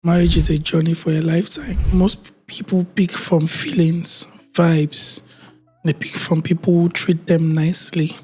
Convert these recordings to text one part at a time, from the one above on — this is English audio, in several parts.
Marriage is a journey for a lifetime. Most people pick from feelings, vibes. They pick from people who treat them nicely.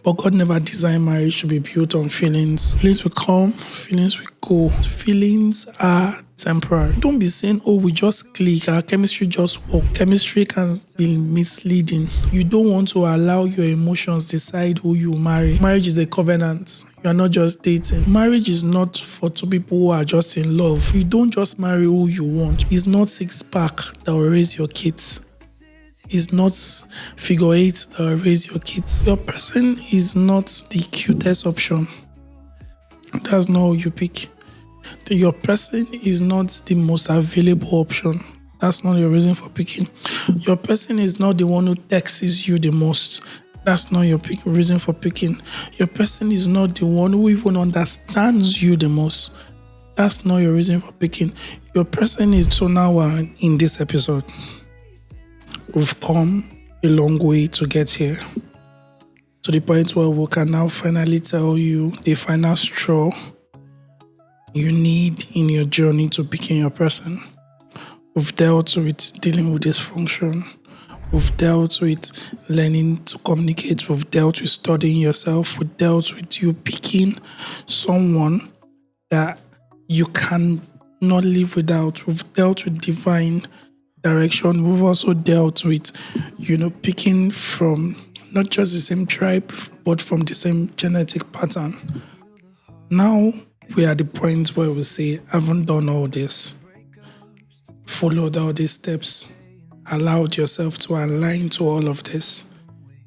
But God never designed marriage to be built on feelings. Feelings will come, feelings will go. Feelings are temporary. Don't be saying, oh, we just click, our chemistry just work. Chemistry can be misleading. You don't want to allow your emotions decide who you marry. Marriage is a covenant. You are not just dating. Marriage is not for two people who are just in love. You don't just marry who you want. It's not six-pack that will raise your kids. Is not figure eight that will raise your kids. Your person is not the cutest option. That's not who you pick. Your person is not the most available option. That's not your reason for picking. Your person is not the one who texts you the most. That's not your reason for picking. Your person is not the one who even understands you the most. That's not your reason for picking. Your person is. So now we're in this episode. We've come a long way to get here, to the point where we can now finally tell you the final straw you need in your journey to picking your person. We've dealt with dealing with dysfunction. We've dealt with learning to communicate. We've dealt with studying yourself. We've dealt with you picking someone that you can not live without. We've dealt with divine direction. We've also dealt with, picking from not just the same tribe, but from the same genetic pattern. Now we are at the point where we say, haven't done all this, followed all these steps, allowed yourself to align to all of this.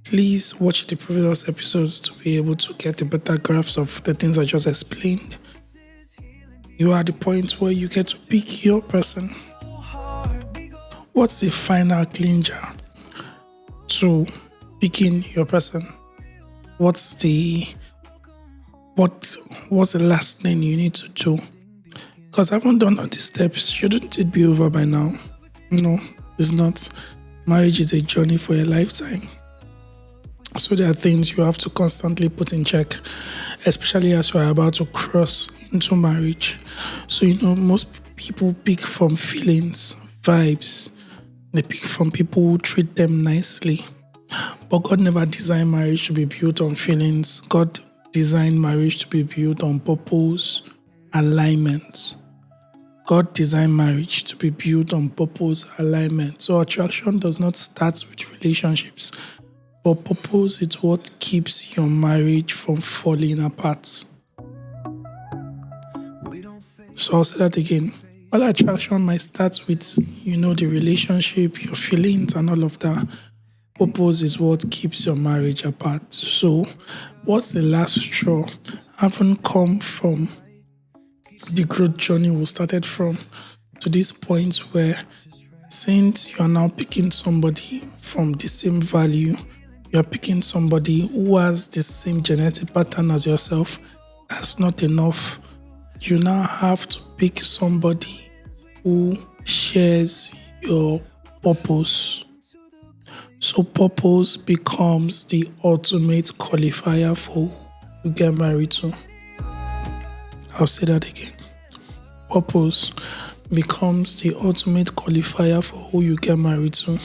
Please watch the previous episodes to be able to get a better grasp of the things I just explained. You are at the point where you get to pick your person. What's the final clincher to picking your person? What's the last thing you need to do? Because I haven't done all these steps. Shouldn't it be over by now? No, it's not. Marriage is a journey for a lifetime. So there are things you have to constantly put in check, especially as you are about to cross into marriage. So, most people pick from feelings, vibes. They pick from people who treat them nicely. But God never designed marriage to be built on feelings. God designed marriage to be built on purpose, alignment. God designed marriage to be built on purpose, alignment. So attraction does not start with relationships. But purpose is what keeps your marriage from falling apart. So I'll say that again. All attraction might start with, the relationship, your feelings and all of that. Purpose is what keeps your marriage apart. So what's the last straw? Haven't come from the growth journey we started from to this point where, since you are now picking somebody from the same value, you're picking somebody who has the same genetic pattern as yourself, that's not enough. You now have to pick somebody who shares your purpose. So purpose becomes the ultimate qualifier for who you get married to. I'll say that again. Purpose becomes the ultimate qualifier for who you get married to.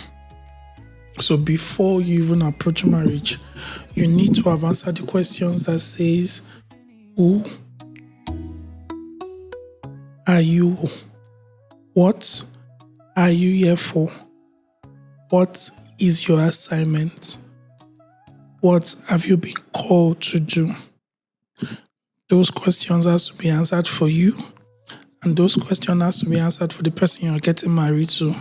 So before you even approach marriage, you need to have answered the questions that says, who are you? What are you here for? What is your assignment? What have you been called to do? Those questions have to be answered for you, and those questions have to be answered for the person you're getting married to.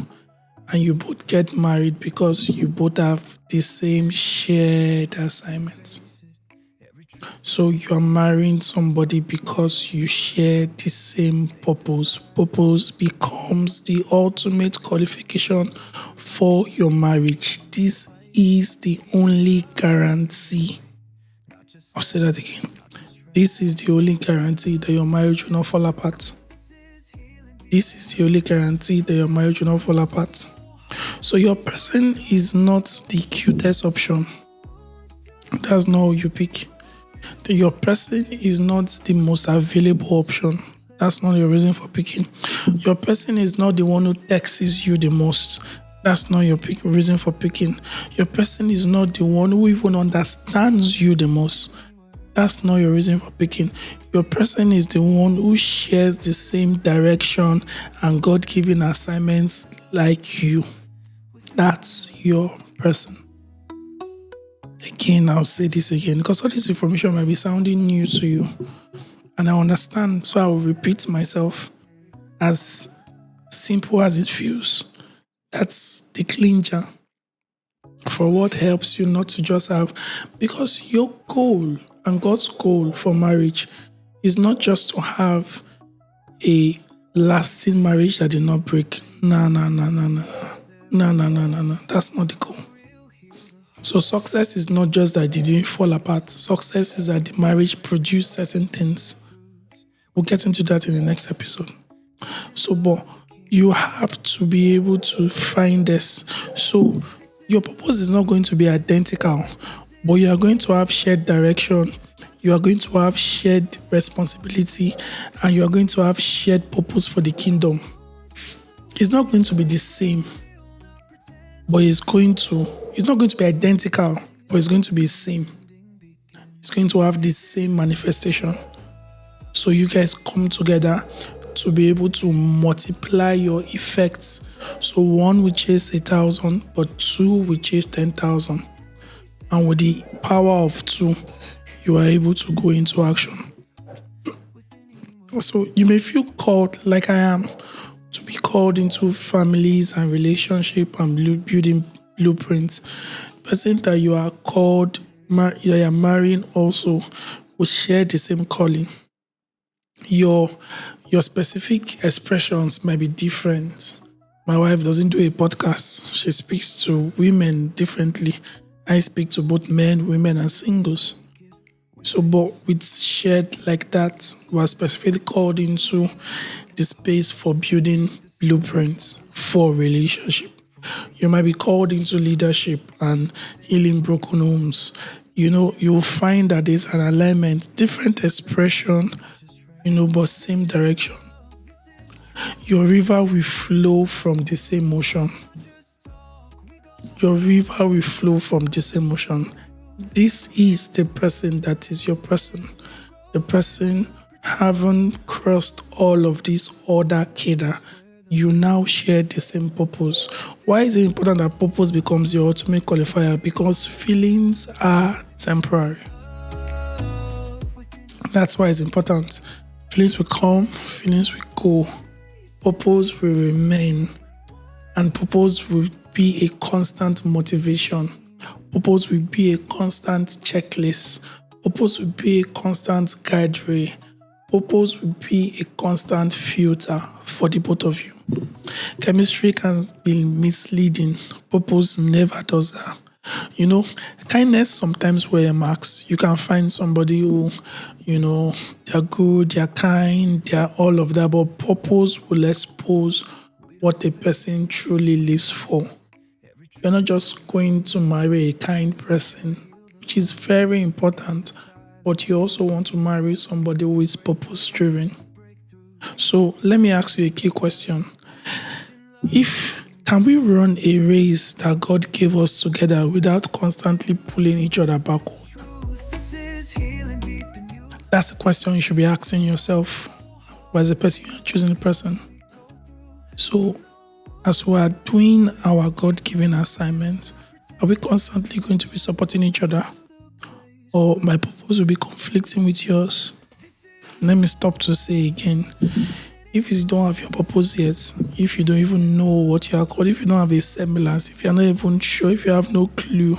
And you both get married because you both have the same shared assignments. So you are marrying somebody because you share the same purpose. Purpose becomes the ultimate qualification for your marriage. This is the only guarantee. I'll say that again. This is the only guarantee that your marriage will not fall apart. This is the only guarantee that your marriage will not fall apart. So your person is not the cutest option. That's not who you pick. Your person is not the most available option. That's not your reason for picking. Your person is not the one who texts you the most. That's not your reason for picking. Your person is not the one who even understands you the most. That's not your reason for picking. Your person is the one who shares the same direction and God-given assignments like you. That's your person. Again, I'll say this again because all this information might be sounding new to you. And I understand, so I will repeat myself as simple as it feels. That's the clincher for what helps you not to just have, because your goal and God's goal for marriage is not just to have a lasting marriage that did not break. No. That's not the goal. So success is not just that it didn't fall apart. Success is that the marriage produced certain things. We'll get into that in the next episode. So, but you have to be able to find this. So your purpose is not going to be identical, but you are going to have shared direction. You are going to have shared responsibility, and you are going to have shared purpose for the kingdom. It's not going to be the same, but it's not going to be identical, but it's going to be the same. It's going to have the same manifestation. So you guys come together to be able to multiply your effects. So one will chase 1,000, but two will chase 10,000. And with the power of two, you are able to go into action. So you may feel called, like I am, to be called into families and relationship and building blueprints. Person that you are called, you are marrying also will share the same calling. Your specific expressions might be different. My wife doesn't do a podcast. She speaks to women differently. I speak to both men, women, and singles. So, but with shared like that, we're specifically called into the space for building blueprints for relationship. You might be called into leadership and healing broken homes. You'll find that there's an alignment, different expression, but same direction. Your river will flow from the same ocean. Your river will flow from the same ocean. This is the person that is your person. The person haven't crossed all of this other cadre. You now share the same purpose. Why is it important that purpose becomes your ultimate qualifier? Because feelings are temporary. That's why it's important. Feelings will come, feelings will go. Purpose will remain. And purpose will be a constant motivation. Purpose will be a constant checklist. Purpose will be a constant guide rail. Purpose will be a constant filter for the both of you. Chemistry can be misleading. Purpose never does that. Kindness sometimes wear marks. You can find somebody who, they're good, they're kind, they're all of that, but purpose will expose what the person truly lives for. You're not just going to marry a kind person, which is very important, but you also want to marry somebody who is purpose-driven. So let me ask you a key question. Can we run a race that God gave us together without constantly pulling each other backward? That's a question you should be asking yourself as a person you're choosing a person. So, as we are doing our God-given assignment, are we constantly going to be supporting each other? Or my purpose will be conflicting with yours? Let me stop to say again. If you don't have your purpose yet, if you don't even know what you are called, if you don't have a semblance, if you're not even sure, if you have no clue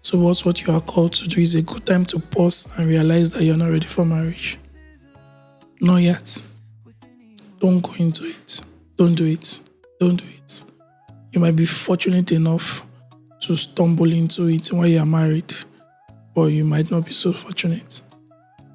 towards what you are called to do, it's a good time to pause and realize that you're not ready for marriage. Not yet. Don't go into it. Don't do it. Don't do it. You might be fortunate enough to stumble into it when you are married, but you might not be so fortunate.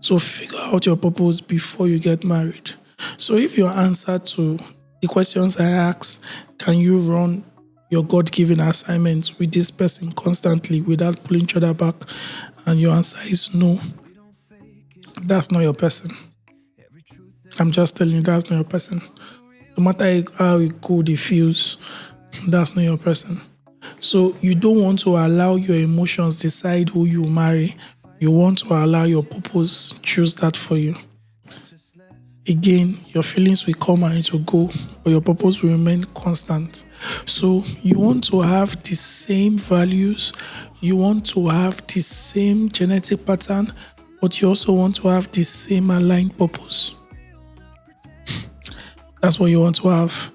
So figure out your purpose before you get married. So if your answer to the questions I asked, can you run your God-given assignments with this person constantly without pulling each other back, and your answer is no, that's not your person. I'm just telling you, that's not your person. No matter how good it feels, that's not your person. So you don't want to allow your emotions decide who you marry. You want to allow your purpose choose that for you. Again, your feelings will come and it will go, but your purpose will remain constant. So you want to have the same values, you want to have the same genetic pattern, but you also want to have the same aligned purpose. That's what you want to have.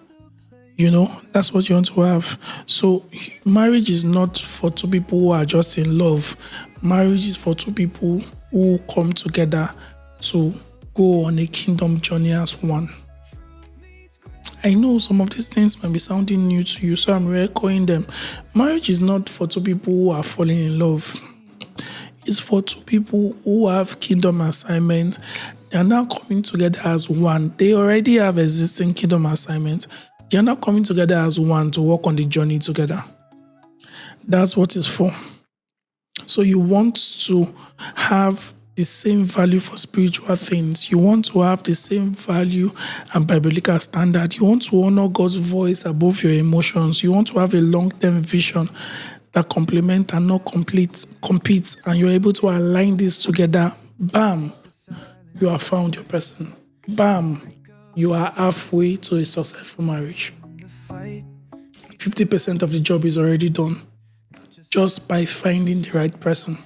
That's what you want to have. So marriage is not for two people who are just in love. Marriage is for two people who come together to go on a kingdom journey as one. I know some of these things might be sounding new to you, so I'm re-echoing them. Marriage is not for two people who are falling in love. It's for two people who have kingdom assignment. They are now coming together as one. They already have existing kingdom assignment. They are not coming together as one to work on the journey together. That's what it's for. So you want to have the same value for spiritual things. You want to have the same value and biblical standard. You want to honor God's voice above your emotions. You want to have a long-term vision that complement and not compete, and you're able to align this together. Bam, you have found your person. Bam, you are halfway to a successful marriage. 50% of the job is already done just by finding the right person.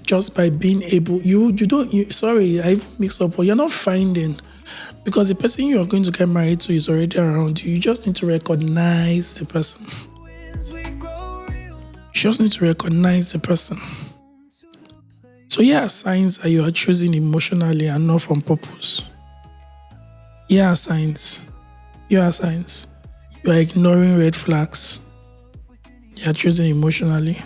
Just by being able, I mix up, but you're not finding, because the person you are going to get married to is already around you. You just need to recognize the person. So here are signs that you are choosing emotionally and not from purpose. Here are signs. You are ignoring red flags. You are choosing emotionally.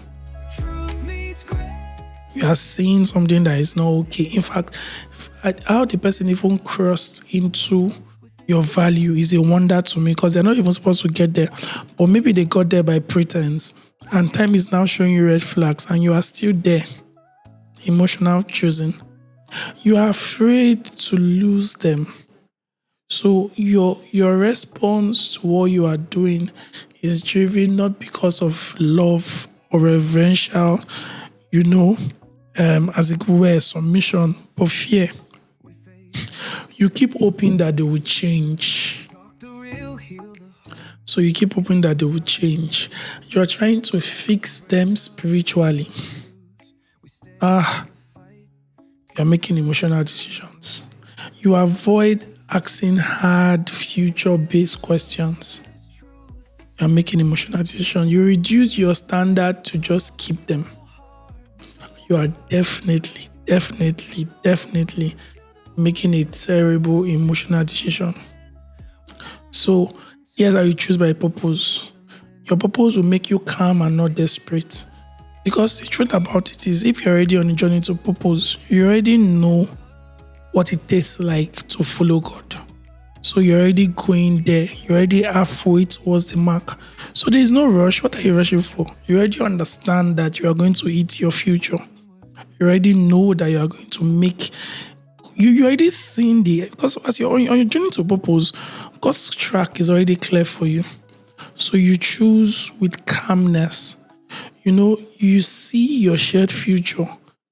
You are seeing something that is not okay. In fact, how the person even crossed into your value is a wonder to me, because they're not even supposed to get there. But maybe they got there by pretense, and time is now showing you red flags, and you are still there. Emotional choosing. You are afraid to lose them. So your response to what you are doing is driven not because of love or reverential, as it were, submission, but fear. You keep hoping that they will change. So you keep hoping that they will change. You are trying to fix them spiritually. You are making emotional decisions. You avoid asking hard future-based questions. You are making emotional decisions. You reduce your standard to just keep them. You are definitely making a terrible emotional decision. So here's how you choose by purpose. Your purpose will make you calm and not desperate. Because the truth about it is, if you're already on a journey to purpose, you already know what it tastes like to follow God. So you're already going there. You're already halfway towards the mark. So there is no rush. What are you rushing for? You already understand that you are going to eat your future. You already know that you are going to make. You already seen because as you're on your journey to purpose, God's track is already clear for you. So you choose with calmness. You see your shared future,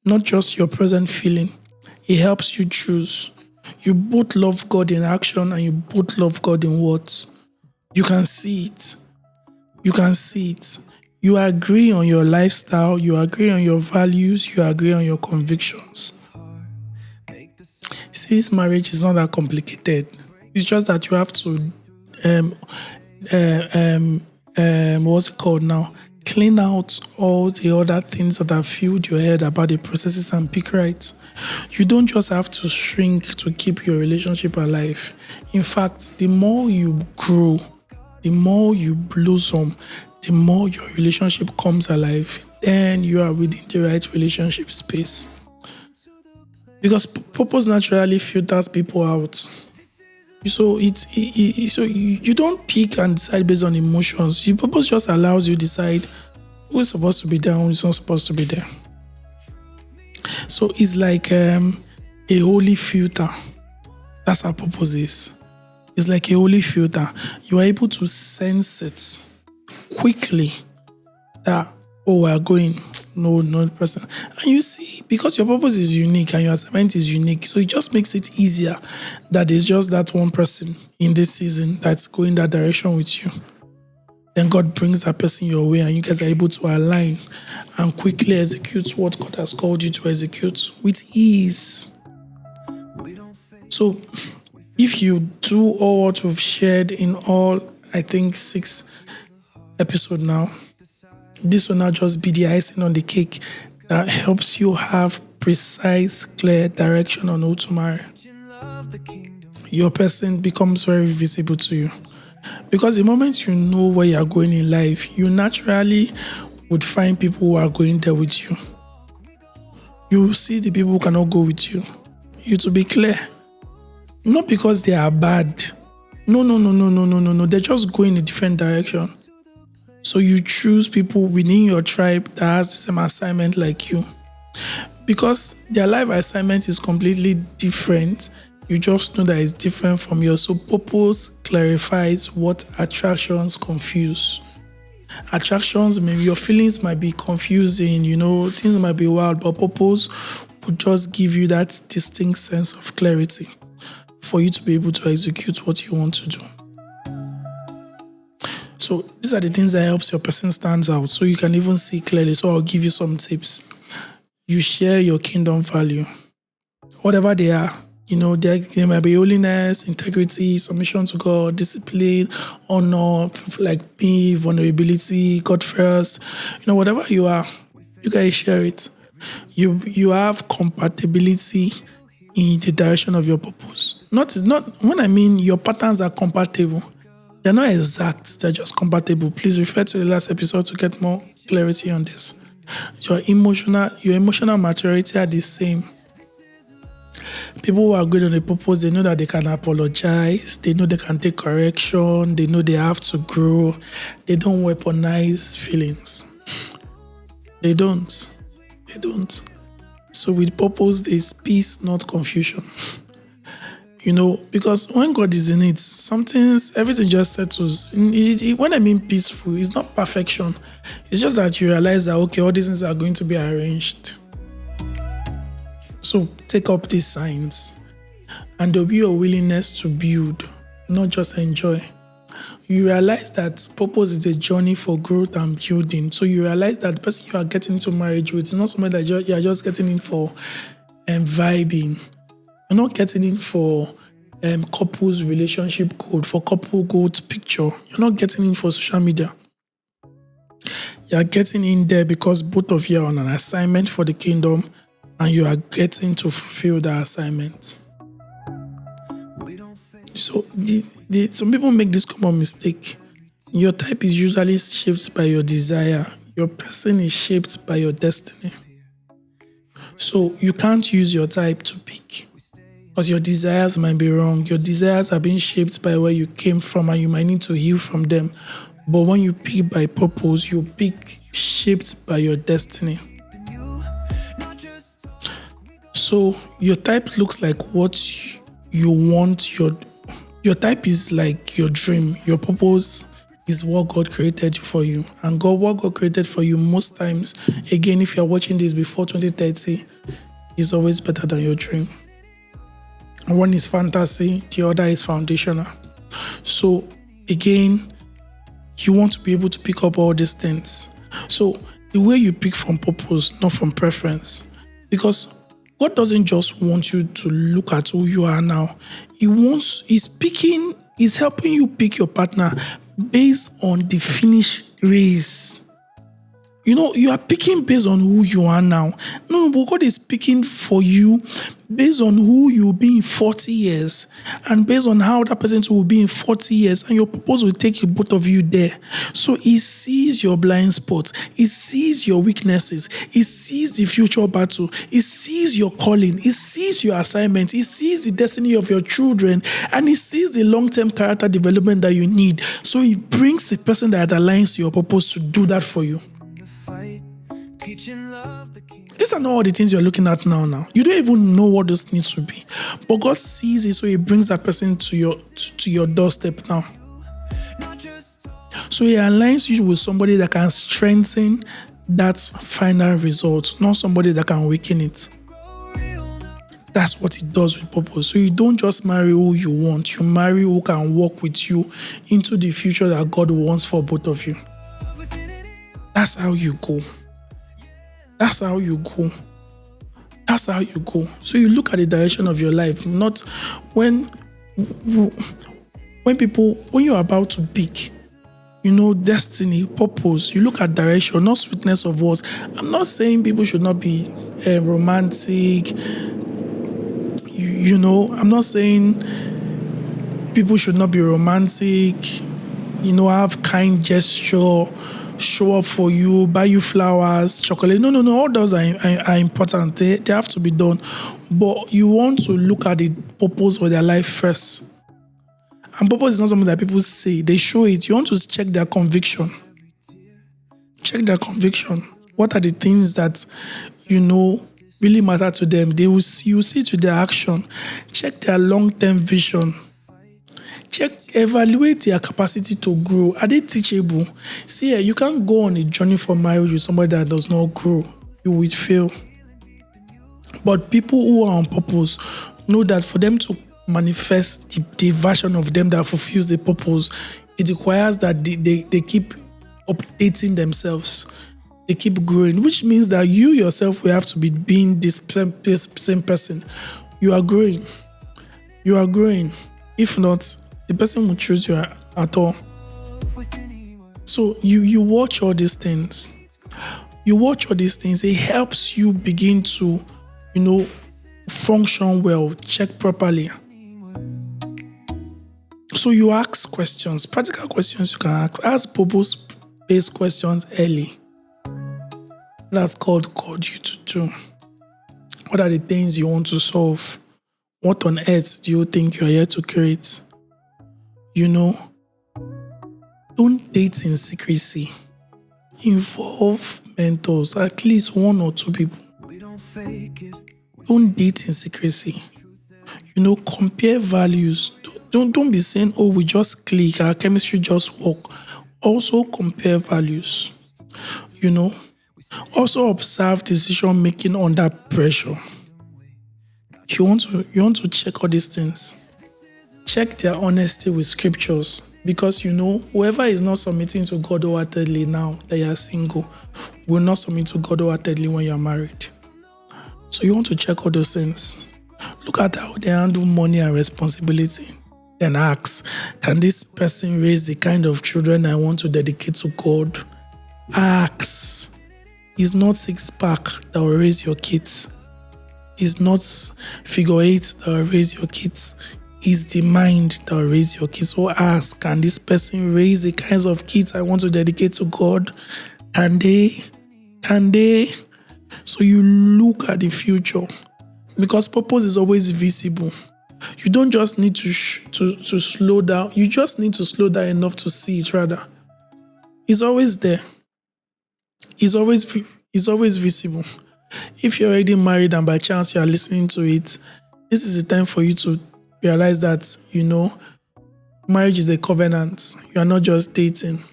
not just your present feeling. It helps you choose. You both love God in action and you both love God in words. You can see it. You agree on your lifestyle, you agree on your values, you agree on your convictions. See, this marriage is not that complicated. It's just that you have to, what's it called now? Clean out all the other things that have filled your head about the processes and pick right. You don't just have to shrink to keep your relationship alive. In fact, the more you grow, the more you blossom, the more your relationship comes alive, then you are within the right relationship space. Because purpose naturally filters people out. So you don't pick and decide based on emotions. Your purpose just allows you to decide who's supposed to be there and who's not supposed to be there. So it's like a holy filter. That's how purpose is. It's like a holy filter. You are able to sense it quickly that, oh, we're going. No, not person. And you see, because your purpose is unique and your assignment is unique, so it just makes it easier that it's just that one person in this season that's going that direction with you. Then God brings that person your way and you guys are able to align and quickly execute what God has called you to execute with ease. So if you do all what we've shared in all, I think 6 episodes now, this will now just be the icing on the cake that helps you have precise, clear direction on who to marry. Your person becomes very visible to you. Because the moment you know where you are going in life, you naturally would find people who are going there with you. You see the people who cannot go with you. You to be clear. Not because they are bad. No. They're just going in a different direction. So you choose people within your tribe that has the same assignment like you. Because their life assignment is completely different, you just know that it's different from yours. So purpose clarifies what attractions confuse. Attractions, maybe your feelings might be confusing, things might be wild, but purpose would just give you that distinct sense of clarity for you to be able to execute what you want to do. So these are the things that helps your person stands out so you can even see clearly. So I'll give you some tips. You share your kingdom value. Whatever they are, there might be holiness, integrity, submission to God, discipline, honor, like me, vulnerability, God first. Whatever you are, you guys share it. You have compatibility in the direction of your purpose. When I mean your patterns are compatible, they're not exact, they're just compatible. Please refer to the last episode to get more clarity on this. Your emotional maturity are the same. People who are good on a purpose, they know that they can apologize, they know they can take correction, they know they have to grow, they don't weaponize feelings. They don't. So with purpose, there's peace, not confusion. Because when God is in it, everything just settles. When I mean peaceful, it's not perfection. It's just that you realize that, okay, all these things are going to be arranged. So take up these signs and there'll be a willingness to build, not just enjoy. You realize that purpose is a journey for growth and building. So you realize that the person you are getting into marriage with is not somebody that you are just getting in for vibing. You're not getting in for couples relationship code, for couple goals picture. You're not getting in for social media. You're getting in there because both of you are on an assignment for the kingdom and you are getting to fulfill that assignment. So some people make this common mistake. Your type is usually shaped by your desire. Your person is shaped by your destiny. So you can't use your type to pick because your desires might be wrong. Your desires are being shaped by where you came from and you might need to heal from them. But when you pick by purpose, you pick shaped by your destiny. So your type looks like what you want. Your type is like your dream. Your purpose is what God created for you. And what God created for you most times, again, if you're watching this before 2030, is always better than your dream. One is fantasy, the other is foundational. So again, you want to be able to pick up all these things. So the way you pick from purpose, not from preference. Because God doesn't just want you to look at who you are now. He's helping you pick your partner based on the finished race. You are picking based on who you are now. No, but God is picking for you based on who you'll be in 40 years and based on how that person will be in 40 years, and your purpose will take you, both of you there. So he sees your blind spots. He sees your weaknesses. He sees the future battle. He sees your calling. He sees your assignment. He sees the destiny of your children, and he sees the long-term character development that you need. So he brings the person that aligns to your purpose to do that for you. This These are not all the things you're looking at now. You don't even know what those needs to be. But God sees it, so He brings that person to your doorstep now. So He aligns you with somebody that can strengthen that final result, not somebody that can weaken it. That's what He does with purpose. So you don't just marry who you want. You marry who can work with you into the future that God wants for both of you. That's how you go. That's how you go. That's how you go. So you look at the direction of your life, not when you're about to pick, destiny, purpose. You look at direction, not sweetness of words. I'm not saying people should not be romantic. I'm not saying people should not be romantic, have kind gesture, show up for you, buy you flowers, chocolate. No. All those are important. They have to be done. But you want to look at the purpose of their life first. And purpose is not something that people say. They show it. You want to check their conviction. Check their conviction. What are the things that, really matter to them? You see to their action. Check their long-term vision. Evaluate their capacity to grow. Are they teachable? See, you can't go on a journey for marriage with somebody that does not grow. You will fail. But people who are on purpose know that for them to manifest the version of them that fulfills the purpose, it requires that they keep updating themselves. They keep growing, which means that you yourself will have to be being this same person. You are growing. You are growing. If not, the person will choose you at all. So you watch all these things. It helps you begin to, function well, check properly. So you ask questions, practical questions you can ask. Ask purpose-based questions early. That's called you to do. What are the things you want to solve? What on earth do you think you're here to create? Don't date in secrecy. Involve mentors, at least one or two people. Don't date in secrecy. Compare values. Don't be saying, oh, we just click, our chemistry just work. Also compare values. Also observe decision making under pressure. You want to check all these things. Check their honesty with scriptures, because whoever is not submitting to God wholeheartedly now that you are single will not submit to God wholeheartedly when you are married. So you want to check all those things. Look at how they handle money and responsibility. Then ask, can this person raise the kind of children I want to dedicate to God? Ask. It's not six-pack that will raise your kids. It's not figure eight that will raise your kids. Is the mind that will raise your kids. So ask, can this person raise the kinds of kids I want to dedicate to God? Can they? So you look at the future, because purpose is always visible. You don't just need to slow down. You just need to slow down enough to see it, rather. It's always there. It's always visible. If you're already married and by chance you are listening to it, this is the time for you to realize that, marriage is a covenant. You are not just dating.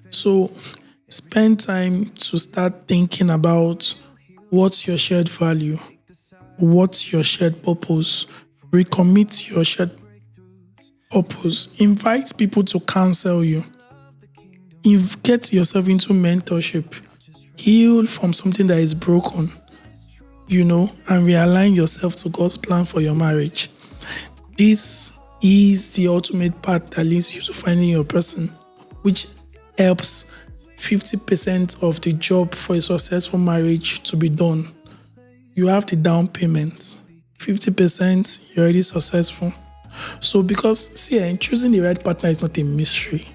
So spend time to start thinking about what's your shared value, what's your shared purpose. Recommit to your shared purpose. Invite people to counsel you. Get yourself into mentorship. Heal from something that is broken, and realign yourself to God's plan for your marriage. This is the ultimate path that leads you to finding your person, which helps 50% of the job for a successful marriage to be done. You have the down payment. 50%, you're already successful. So choosing the right partner is not a mystery.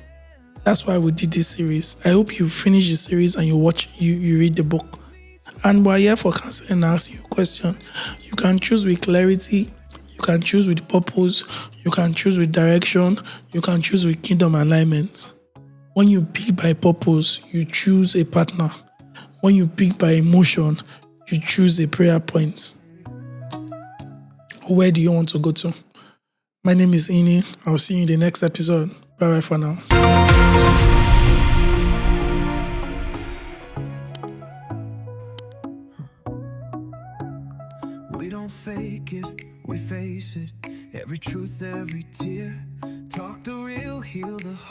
That's why we did this series. I hope you finish the series and you read the book. And we're here for counseling and asking you a question. You can choose with clarity. You can choose with purpose. You can choose with direction. You can choose with kingdom alignment. When you pick by purpose, you choose a partner. When you pick by emotion, you choose a prayer point. Where do you want to go to? My name is Ini. I'll see you in the next episode. Bye for now. We don't fake it, we face it. Every truth, every tear. Talk the real, heal the heart.